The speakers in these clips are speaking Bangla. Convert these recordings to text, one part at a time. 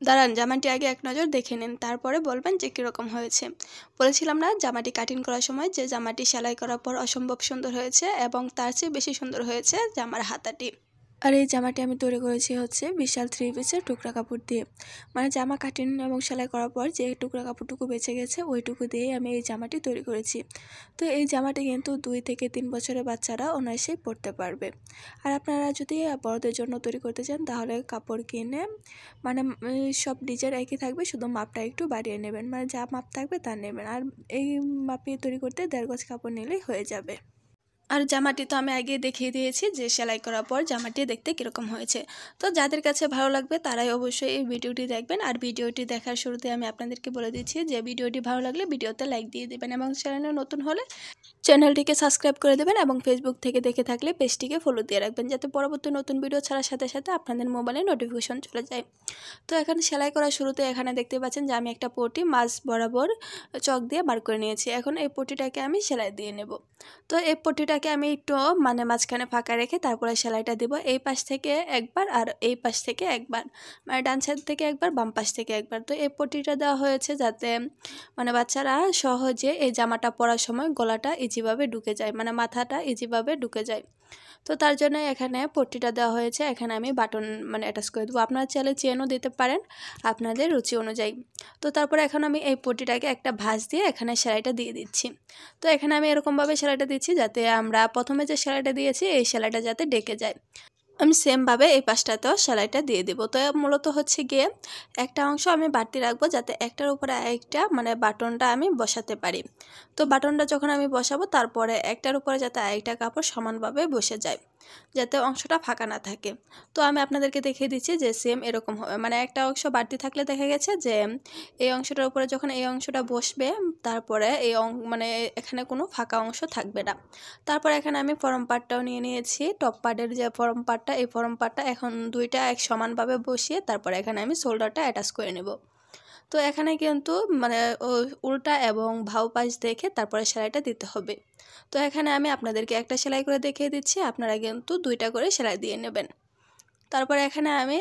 দাঁড়ান, জামাটি আগে এক নজর দেখে নিন, তারপরে বলবেন যে কীরকম হয়েছে। বলেছিলাম না জামাটি কাটিং করার সময় যে জামাটি সেলাই করার পর অসম্ভব সুন্দর হয়েছে, এবং তার চেয়ে বেশি সুন্দর হয়েছে জামার হাতাটি। আর এই জামাটি আমি তৈরি করেছি হচ্ছে বিশাল 3 পিসের টুকরা কাপড় দিয়ে। মানে জামা কাটিং এবং সেলাই করার পর যে টুকরা কাপড়টুকু বেঁচে গেছে ওইটুকু দিয়েই আমি এই জামাটি তৈরি করেছি। তো এই জামাটি কিন্তু 2 থেকে 3 বছরের বাচ্চারা অনায়াসেই পরতে পারবে। আর আপনারা যদি বড়দের জন্য তৈরি করতে চান তাহলে কাপড় কিনে মানে সব ডিজাইন একই থাকবে, শুধু মাপটা একটু বাড়িয়ে নেবেন, মানে যা মাপ থাকবে তা নেবেন। আর এই মাপে তৈরি করতে 1.5 গজ কাপড় নিলেই হয়ে যাবে। আর জামাটি তো আমি আগে দেখিয়ে দিয়েছি যে সেলাই করার পর জামাটি দেখতে কীরকম হয়েছে। তো যাদের কাছে ভালো লাগবে তারাই অবশ্যই এই ভিডিওটি দেখবেন। আর ভিডিওটি দেখার শুরুতে আমি আপনাদেরকে বলে দিচ্ছি যে ভিডিওটি ভালো লাগলে ভিডিওতে লাইক দিয়ে দেবেন, এবং চ্যানেলে নতুন হলে চ্যানেলটিকে সাবস্ক্রাইব করে দেবেন, এবং ফেসবুক থেকে দেখে থাকলে পেজটিকে ফলো দিয়ে রাখবেন, যাতে পরবর্তী নতুন ভিডিও ছাড়ার সাথে সাথে আপনাদের মোবাইলে নোটিফিকেশন চলে যায়। তো এখানে সেলাই করার শুরুতে এখানে দেখতে পাচ্ছেন যে আমি একটা পটি মাঝ বরাবর চক দিয়ে বার করে নিয়েছি। এখন এই পটিটাকে আমি সেলাই দিয়ে নেব। তো এই পটিটাকে আমি একটু মানে মাঝখানে ফাঁকা রেখে তারপরে সেলাইটা দেব। এই পাশ থেকে একবার আর এই পাশ থেকে একবার, মানে ডান সাইড থেকে একবার বাম পাশ থেকে একবার। তো এই পটিটা দেওয়া হয়েছে যাতে মানে বাচ্চারা সহজে এই জামাটা পরার সময় গলাটা ইজিভাবে ঢুকে যায়, মানে মাথাটা ইজিভাবে ঢুকে যায়। তো তার জন্য এখানে পট্টিটা দেওয়া হয়েছে। এখানে আমি বাটন মানে অ্যাটাচ করে দেবো, আপনারা চাইলে চেনও দিতে পারেন আপনাদের রুচি অনুযায়ী। তো তারপরে এখন আমি এই পট্টিটাকে একটা ভাঁজ দিয়ে এখানে সেলাইটা দিয়ে দিচ্ছি। তো এখানে আমি এরকমভাবে সেলাইটা দিচ্ছি যাতে আমরা প্রথমে যে সেলাইটা দিয়েছি এই সেলাইটা যাতে ডেকে যায়। আমি সেমভাবে এই পাশটাতেও সেলাইটা দিয়ে দেব। তো মূলত হচ্ছে গিয়ে একটা অংশ আমি বাড়তি রাখবো যাতে একটার উপরে আরেকটা মানে বাটনটা আমি বসাতে পারি। তো বাটনটা যখন আমি বসাবো তারপরে একটার উপরে যাতে আরেকটা কাপড় সমানভাবে বসে যায়, যাতে অংশটা ফাঁকা না থাকে। তো আমি আপনাদেরকে দেখিয়ে দিচ্ছি যে সেম এরকম হবে, মানে একটা অংশ বাড়তি থাকলে দেখা গেছে যে এই অংশটার উপরে যখন এই অংশটা বসবে তারপরে এই মানে এখানে কোনো ফাঁকা অংশ থাকবে না। তারপর এখানে আমি ফরম পার্টটাও নিয়ে নিয়েছি, টপ পার্টের যে ফরম পার্টটা, এই ফরম পার্টটা এখন দুইটা এক সমানভাবে বসিয়ে তারপর এখানে আমি শোল্ডারটা অ্যাটাচ করে নেব। তো এখানে কিন্তু মানে উল্টা এবং ভাও পাশ দেখে তারপরে সেলাইটা দিতে হবে। তো এখানে আমি আপনাদেরকে একটা সেলাই করে দেখিয়ে দিচ্ছি, আপনারা কিন্তু দুইটা করে সেলাই দিয়ে নেবেন। তারপরে এখানে আমি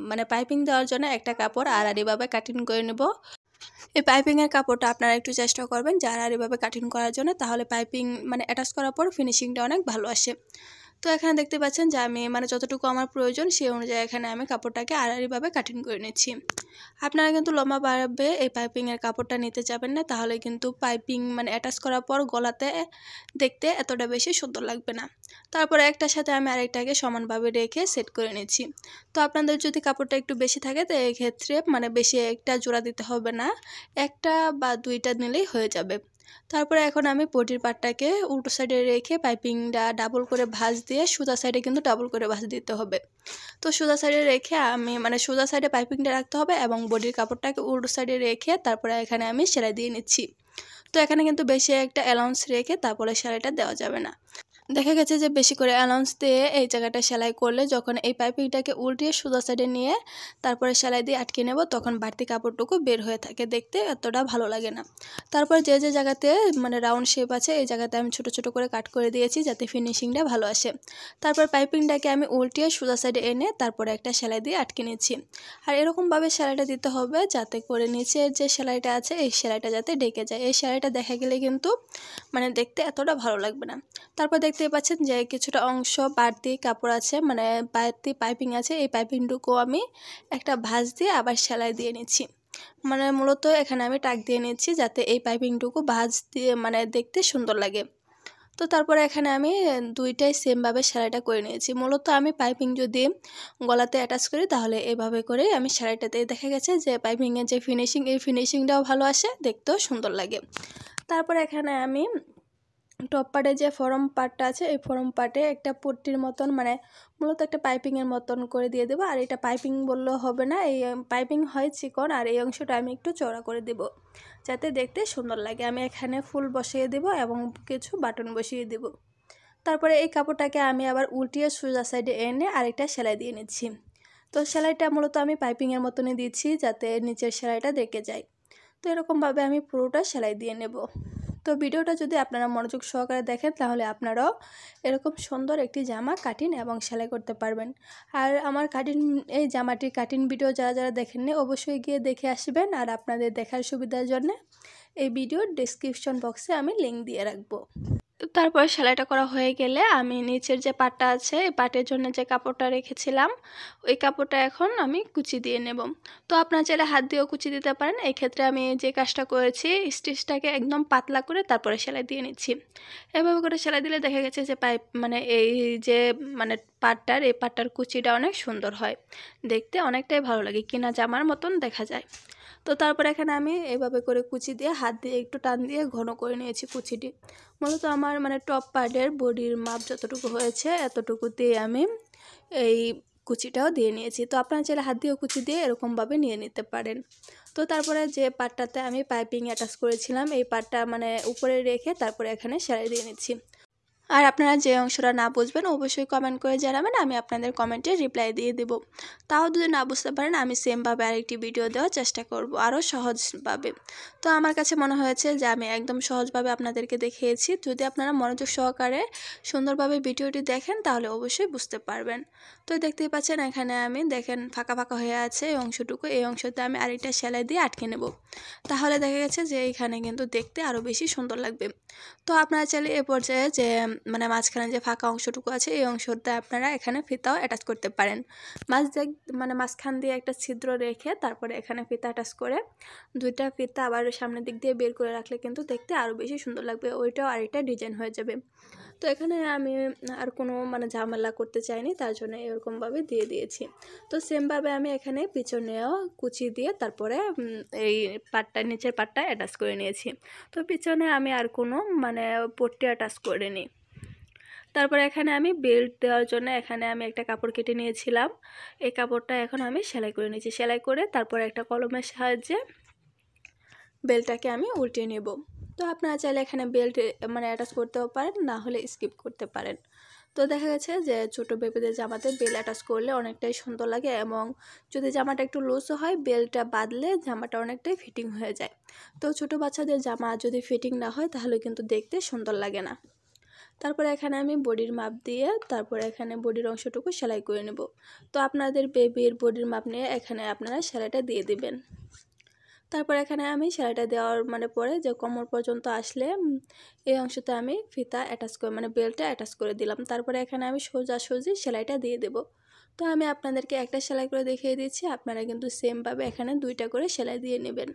মানে পাইপিং দেওয়ার জন্য একটা কাপড় আড়াআড়িভাবে কাটিং করে নেব। এই পাইপিংয়ের কাপড়টা আপনারা একটু চেষ্টা করবেন যে আড়াআড়িভাবে কাটিং করার জন্য, তাহলে পাইপিং মানে অ্যাটাচ করার পর ফিনিশিংটা অনেক ভালো আসে। তো এখানে দেখতে পাচ্ছেন যে আমি মানে যতটুকু আমার প্রয়োজন সেই অনুযায়ী এখানে আমি কাপড়টাকে আড়াআড়িভাবে কাটিং করে নিচ্ছি। আপনারা কিন্তু লম্বা বাড়াবে এই পাইপিংয়ের কাপড়টা নিতে যাবেন না, তাহলে কিন্তু পাইপিং মানে অ্যাটাচ করার পর গলাতে দেখতে এতটা বেশি সুন্দর লাগবে না। তারপরে একটার সাথে আমি আরেকটাকে সমানভাবে রেখে সেট করে নিচ্ছি। তো আপনাদের যদি কাপড়টা একটু বেশি থাকে তো এই ক্ষেত্রে মানে বেশি একটা জোড়া দিতে হবে না, একটা বা দুইটা নিলেই হয়ে যাবে। তারপরে এখন আমি পটির পাটটাকে উল্টো সাইডে রেখে পাইপিংটা ডাবল করে ভাঁজ দিয়ে সোজা সাইডে কিন্তু ডাবল করে ভাঁজ দিতে হবে। তো সোজা সাইডে রেখে আমি মানে সোজা সাইডে পাইপিংটা রাখতে হবে এবং বডির কাপড়টাকে উল্টো সাইডে রেখে তারপরে এখানে আমি সেলাই দিয়ে নিচ্ছি। তো এখানে কিন্তু বেশি একটা অ্যালাউন্স রেখে তারপরে সেলাইটা দেওয়া যাবে না। দেখা গেছে যে বেশি করে অ্যালাউন্স দিয়ে এই জায়গাটা সেলাই করলে যখন এই পাইপিংটাকে উল্টিয়ে সোজা সাইডে নিয়ে তারপরে সেলাই দিয়ে আটকে নেব তখন বাড়তি কাপড়টুকু বের হয়ে থাকে, দেখতে এতটা ভালো লাগে না। তারপর যে যে জায়গাতে মানে রাউন্ড শেপ আছে এই জায়গাতে আমি ছোট ছোট করে কাট করে দিয়েছি যাতে ফিনিশিংটা ভালো আসে। তারপর পাইপিংটাকে আমি উল্টিয়ে সোজা সাইডে এনে তারপরে একটা সেলাই দিয়ে আটকে নিচ্ছি। আর এরকমভাবে সেলাইটা দিতে হবে যাতে করে নিচের যে সেলাইটা আছে এই সেলাইটা যাতে ডেকে যায়। এই সেলাইটা দেখা গেলে কিন্তু মানে দেখতে এতটা ভালো লাগবে না। তারপর দেখতে পাচ্ছেন যে কিছুটা অংশ বাড়তি কাপড় আছে, মানে বাড়তি পাইপিং আছে, এই পাইপিংটুকু আমি একটা ভাঁজ দিয়ে আবার সেলাই দিয়ে নিচ্ছি। মানে মূলত এখানে আমি টাক দিয়ে নিচ্ছি যাতে এই পাইপিংটুকু ভাঁজ দিয়ে মানে দেখতে সুন্দর লাগে। তো তারপরে এখানে আমি দুইটাই সেমভাবে সেলাইটা করে নিয়েছি। মূলত আমি পাইপিং যদি গলাতে অ্যাটাচ করি তাহলে এভাবে করেই আমি সেলাইটাতে দেখা গেছে যে পাইপিংয়ের যে ফিনিশিং এই ফিনিশিংটাও ভালো আসে, দেখতেও সুন্দর লাগে। তারপরে এখানে আমি টপ পার্টে যে ফরম পার্টটা আছে এই ফরম পার্টে একটা পট্টির মতন মানে মূলত একটা পাইপিংয়ের মতন করে দিয়ে দেবো। আর এটা পাইপিং বললেও হবে না, এই পাইপিং হয় চিকন, আর এই অংশটা আমি একটু চওড়া করে দেব যাতে দেখতে সুন্দর লাগে। আমি এখানে ফুল বসিয়ে দেব এবং কিছু বাটন বসিয়ে দেব। তারপরে এই কাপড়টাকে আমি আবার উল্টিয়ে সোজা সাইডে এনে আরেকটা সেলাই দিয়ে নিচ্ছি। তো সেলাইটা মূলত আমি পাইপিংয়ের মতনই দিচ্ছি যাতে নিচের সেলাইটা দেখে যায়। তো এরকমভাবে আমি পুরোটা সেলাই দিয়ে নেব। তো ভিডিওটা যদি আপনারা মনোযোগ সহকারে দেখেন তাহলে আপনারাও এরকম সুন্দর একটি জামা কাটিং এবং সেলাই করতে পারবেন। আর আমার এই জামাটির কাটিং ভিডিও যারা দেখেননি অবশ্যই গিয়ে দেখে আসবেন। আর আপনাদের দেখার সুবিধার জন্য এই ভিডিওর ডেসক্রিপশন বক্সে আমি লিংক দিয়ে রাখবো। তারপর সেলাইটা করা হয়ে গেলে আমি নিচের যে পাটটা আছে এই পাটের জন্য যে কাপড়টা রেখেছিলাম ওই কাপড়টা এখন আমি কুচি দিয়ে নেব। তো আপনারা চাইলে হাত দিয়েও কুচি দিতে পারেন। এই ক্ষেত্রে আমি যে কাজটা করেছি স্টিচটাকে একদম পাতলা করে তারপরে সেলাই দিয়ে নিচ্ছি। এভাবে করে সেলাই দিলে দেখা গেছে যে এই যে এই পাটটার কুচিটা অনেক সুন্দর হয়, দেখতে অনেকটাই ভালো লাগে, কিনা জামার মতন দেখা যায়। তো তারপর এখানে আমি এভাবে করে কুচি দিয়ে হাত দিয়ে একটু টান দিয়ে ঘন করে নিয়েছি কুচিটি। মূলত আমার টপ পার্টের বডির মাপ যতটুকু হয়েছে এতটুকুতেই আমি এই কুচিটাও দিয়ে নিয়েছি। তো আপনারা চাইলে হাত দিয়েও কুচি দিয়ে এরকমভাবে নিয়ে নিতে পারেন। তো তারপরে যে পার্টটাতে আমি পাইপিং অ্যাটাচ করেছিলাম এই পার্টটা উপরে রেখে তারপরে এখানে সেলাই দিয়ে নিচ্ছি। আর আপনারা যে অংশটা না বুঝবেন অবশ্যই কমেন্ট করে জানাবেন, আমি আপনাদের কমেন্টে রিপ্লাই দিয়ে দেব। তাও যদি না বুঝতে পারেন আমি সেমভাবে আরেকটি ভিডিও দেওয়ার চেষ্টা করব আরও সহজভাবে। তো আমার কাছে মনে হয়েছে যে আমি একদম সহজভাবে আপনাদেরকে দেখিয়েছি। যদি আপনারা মনোযোগ সহকারে সুন্দরভাবে ভিডিওটি দেখেন তাহলে অবশ্যই বুঝতে পারবেন। তো দেখতেই পাচ্ছেন এখানে আমি দেখেন ফাঁকা ফাঁকা হয়ে আছে এই অংশটুকু, এই অংশতে আমি আরেকটা সেলাই দিয়ে আটকে নেব। তাহলে দেখা গেছে যে এইখানে কিন্তু দেখতে আরও বেশি সুন্দর লাগবে। তো আপনারা চাইলে এ পর্যায়ে যে মাঝখানে যে ফাঁকা অংশটুকু আছে এই অংশটা আপনারা এখানে ফিতাও অ্যাটাচ করতে পারেন। মাঝখান দিয়ে একটা ছিদ্র রেখে তারপরে এখানে ফিতা অ্যাটাচ করে দুইটা ফিতা আবার সামনের দিক দিয়ে বের করে রাখলে কিন্তু দেখতে আরও বেশি সুন্দর লাগবে, ওইটাও আরেকটা ডিজাইন হয়ে যাবে। তো এখানে আমি আর কোনো ঝামেলা করতে চাইনি, তার জন্য এরকমভাবে দিয়ে দিয়েছি। তো সেমভাবে আমি এখানে পিছনেও কুচি দিয়ে তারপরে এই নিচের পাটটা অ্যাটাচ করে নিয়েছি। তো পিছনে আমি আর কোনো পট্টি অ্যাটাচ করিনি। তারপরে এখানে আমি বেল্ট দেওয়ার জন্য এখানে আমি একটা কাপড় কেটে নিয়েছিলাম, এই কাপড়টা এখন আমি সেলাই করে নিয়েছি। সেলাই করে তারপরে একটা কলমের সাহায্যে বেল্টটাকে আমি উল্টে নেব। তো আপনারা চাইলে এখানে বেল্ট অ্যাটাচ করতেও পারেন, না হলে স্কিপ করতে পারেন। তো দেখা গেছে যে ছোটো বেবিদের জামাতে বেল্ট অ্যাটাচ করলে অনেকটাই সুন্দর লাগে, এবং যদি জামাটা একটু লুজও হয় বেল্টটা বাঁধলে জামাটা অনেকটাই ফিটিং হয়ে যায়। তো ছোটো বাচ্চাদের জামা যদি ফিটিং না হয় তাহলে কিন্তু দেখতে সুন্দর লাগে না। তারপরে এখানে আমি বডির মাপ দিয়ে তারপরে এখানে বডির অংশটুকু সেলাই করে নেব। তো আপনাদের বেবির বডির মাপ নিয়ে এখানে আপনারা সেলাইটা দিয়ে দিবেন। তারপর এখানে আমি সেলাইটা দেওয়ার পরে যে কোমর পর্যন্ত আসলে এই অংশতে আমি ফিতা অ্যাটাচ করে বেল্টটা অ্যাটাচ করে দিলাম। তারপরে এখানে আমি সোজাসুজি সেলাইটা দিয়ে দেব। তো আমি আপনাদেরকে একটা সেলাই করে দেখিয়ে দিচ্ছি, আপনারা কিন্তু সেমভাবে এখানে দুইটা করে সেলাই দিয়ে নেবেন।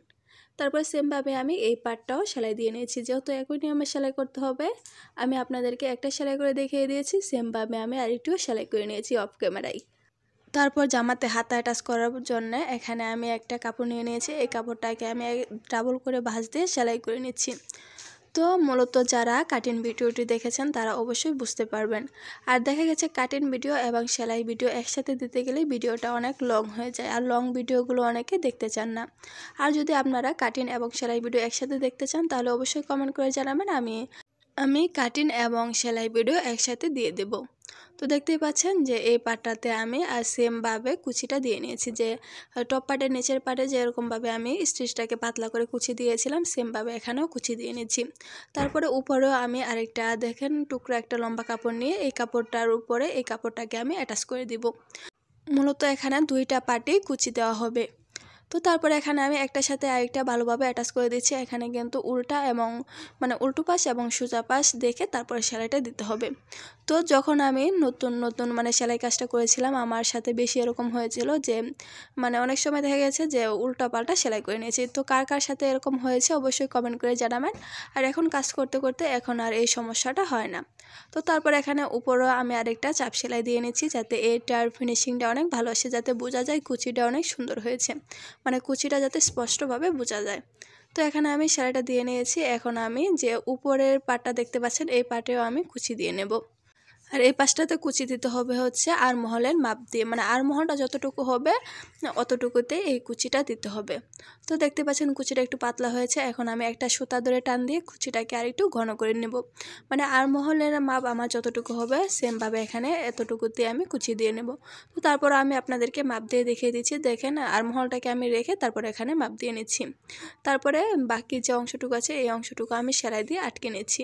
তারপর সেমভাবে আমি এই পার্টটাও সেলাই দিয়ে নিয়েছি। যেহেতু একই নিয়মে সেলাই করতে হবে আমি আপনাদেরকে একটা সেলাই করে দেখিয়ে দিয়েছি, সেমভাবে আমি আরেকটিও সেলাই করে নিয়েছি অফ ক্যামেরায়। তারপর জামাতে হাতা অ্যাটাচ করার জন্য এখানে আমি একটা কাপড় নিয়ে নিয়েছি, এই কাপড়টাকে আমি ডাবল করে ভাঁজ দিয়ে সেলাই করে নিচ্ছি। তো মূলত যারা কাটিং ভিডিওটি দেখেছেন তারা অবশ্যই বুঝতে পারবেন। আর দেখা গেছে কাটিং ভিডিও এবং সেলাই ভিডিও একসাথে দিতে গেলে ভিডিওটা অনেক লং হয়ে যায়, আর লং ভিডিওগুলো অনেকে দেখতে চান না। আর যদি আপনারা কাটিং এবং সেলাই ভিডিও একসাথে দেখতে চান তাহলে অবশ্যই কমেন্ট করে জানাবেন, আমি কাটিং এবং সেলাই ভিডিও একসাথে দিয়ে দেব। তো দেখতেই পাচ্ছেন যে এই পাটটাতে আমি সেমভাবে কুচিটা দিয়ে নিয়েছি, যে টপ পার্টের নিচের পার্টে যেরকমভাবে আমি স্টিচটাকে পাতলা করে কুচি দিয়েছিলাম সেমভাবে এখানেও কুচি দিয়ে নিচ্ছি। তারপরে উপরেও আমি আরেকটা দেখেন টুকরো একটা লম্বা কাপড় নিয়ে এই কাপড়টার উপরে এই কাপড়টাকে আমি অ্যাটাচ করে দিব। মূলত এখানে দুইটা পার্টেই কুচি দেওয়া হবে। তো তারপরে এখানে আমি একটার সাথে আরেকটা ভালোভাবে অ্যাটাচ করে দিচ্ছি। এখানে কিন্তু উল্টা এবং উল্টো পাশ এবং সোজা পাশ দেখে তারপরে সেলাইটা দিতে হবে। তো যখন আমি নতুন সেলাই কাজটা করেছিলাম আমার সাথে বেশি এরকম হয়েছিল যে অনেক সময় দেখা গেছে যে উল্টা পাল্টা সেলাই করে নিয়েছি। তো কার কার সাথে এরকম হয়েছে অবশ্যই কমেন্ট করে জানাবেন। আর এখন কাজ করতে করতে এখন আর এই সমস্যাটা হয় না। তো তারপর এখানে উপরেও আমি আরেকটা চাপ সেলাই দিয়ে নিচ্ছি যাতে এটার ফিনিশিংটা অনেক ভালো আসে, যাতে বোঝা যায় কুচিটা অনেক সুন্দর হয়েছে, কুচিটা যাতে স্পষ্টভাবে বোঝা যায়। তো এখানে আমি সেলাইটা দিয়ে নিয়েছি। এখন আমি যে উপরের পাটটা দেখতে পাচ্ছেন এই পাটেও আমি কুচি দিয়ে নেব। আর এই পাশটাতে কুচি দিতে হবে হচ্ছে আরমহলের মাপ দিয়ে, মানে আরমহলটা যতটুকু হবে অতটুকুতে এই কুচিটা দিতে হবে। তো দেখতে পাচ্ছেন কুচিটা একটু পাতলা হয়েছে। এখন আমি একটা সুতা ধরে টান দিয়ে কুচিটাকে আর একটু ঘন করে নেব। মানে আরমহলের মাপ আমার যতটুকু হবে সেমভাবে এখানে এতটুকুতে আমি কুচি দিয়ে নেব। তো তারপর আমি আপনাদেরকে মাপ দিয়ে দেখিয়ে দিচ্ছি। দেখেন আরমহলটাকে আমি রেখে তারপর এখানে মাপ দিয়ে নিচ্ছি। তারপরে বাকি যে অংশটুকু আছে এই অংশটুকু আমি সেলাই দিয়ে আটকে নিচ্ছি।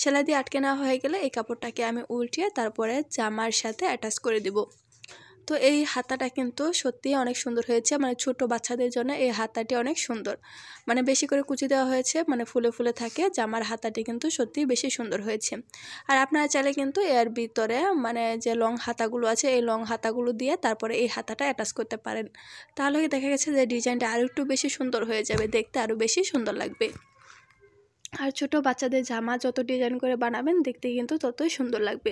সেলাই দিয়ে আটকে নেওয়া হয়ে গেলে এই কাপড়টাকে আমি উল্টিয়ে তারপরে জামার সাথে অ্যাটাচ করে দেব। তো এই হাতাটা কিন্তু সত্যিই অনেক সুন্দর হয়েছে, মানে ছোট বাচ্চাদের জন্য এই হাতাটি অনেক সুন্দর, মানে বেশি করে কুচি দেওয়া হয়েছে, মানে ফুলে ফুলে থাকে। জামার হাতাটি কিন্তু সত্যিই বেশি সুন্দর হয়েছে। আর আপনারা চাইলে কিন্তু এর ভিতরে মানে যে লং হাতাগুলো আছে এই লং হাতাগুলো দিয়ে তারপরে এই হাতাটা অ্যাটাচ করতে পারেন। তাহলে দেখা গেছে যে ডিজাইনটা আরও একটু বেশি সুন্দর হয়ে যাবে, দেখতে আরও বেশি সুন্দর লাগবে। আর ছোটো বাচ্চাদের জামা যত ডিজাইন করে বানাবেন দেখতে কিন্তু ততই সুন্দর লাগবে।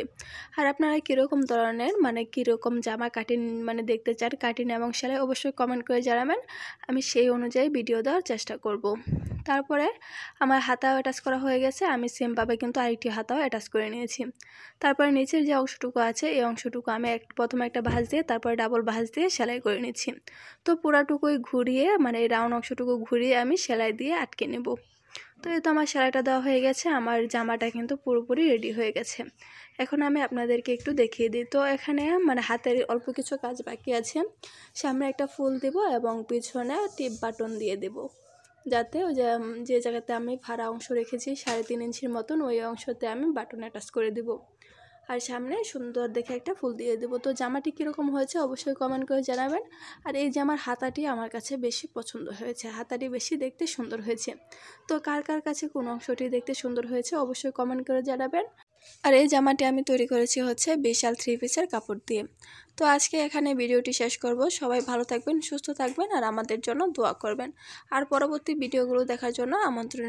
আর আপনারা কীরকম ধরনের মানে কীরকম জামা কাটিং মানে দেখতে চান কাটিং এবং সেলাই অবশ্যই কমেন্ট করে জানাবেন, আমি সেই অনুযায়ী ভিডিও দেওয়ার চেষ্টা করব। তারপরে আমার হাতাও অ্যাটাচ করা হয়ে গেছে, আমি সেমভাবে কিন্তু আরেকটি হাতাও অ্যাটাচ করে নিয়েছি। তারপরে নিচের যে অংশটুকু আছে এই অংশটুকু আমি প্রথমে একটা ভাঁজ দিয়ে তারপরে ডাবল ভাঁজ দিয়ে সেলাই করে নিচ্ছি। তো পুরাটুকুই ঘুরিয়ে মানে এই রাউন্ড অংশটুকু ঘুরিয়ে আমি সেলাই দিয়ে আটকে নেব। তো এই তো আমার সেলাইটা দেওয়া হয়ে গেছে, আমার জামাটা কিন্তু পুরোপুরি রেডি হয়ে গেছে। এখন আমি আপনাদেরকে একটু দেখিয়ে দিই। তো এখানে মানে হাতের অল্প কিছু কাজ বাকি আছে, সামনে একটা ফুল দেব এবং পিছনে টিপ বাটন দিয়ে দেব, যাতে ওই যে জায়গাতে আমি ফাড়া অংশ রেখেছি 3.5 ইঞ্চির মতন ওই অংশতে আমি বাটন অ্যাটাচ করে দেব। আর সামনে সুন্দর দেখে একটা ফুল দিয়ে দেবো। তো জামাটি কীরকম হয়েছে অবশ্যই কমেন্ট করে জানাবেন। আর এই জামার হাতাটি আমার কাছে বেশি পছন্দ হয়েছে, হাতাটি বেশি দেখতে সুন্দর হয়েছে। তো কার কার কাছে কোন অংশটি দেখতে সুন্দর হয়েছে অবশ্যই কমেন্ট করে জানাবেন। আর এই জামাটি আমি তৈরি করেছি হচ্ছে বিশাল 3 পিসের কাপড় দিয়ে। তো আজকে এখানে ভিডিওটি শেষ করব। সবাই ভালো থাকবেন, সুস্থ থাকবেন আর আমাদের জন্য দোয়া করবেন। আর পরবর্তী ভিডিওগুলো দেখার জন্য আমন্ত্রণ।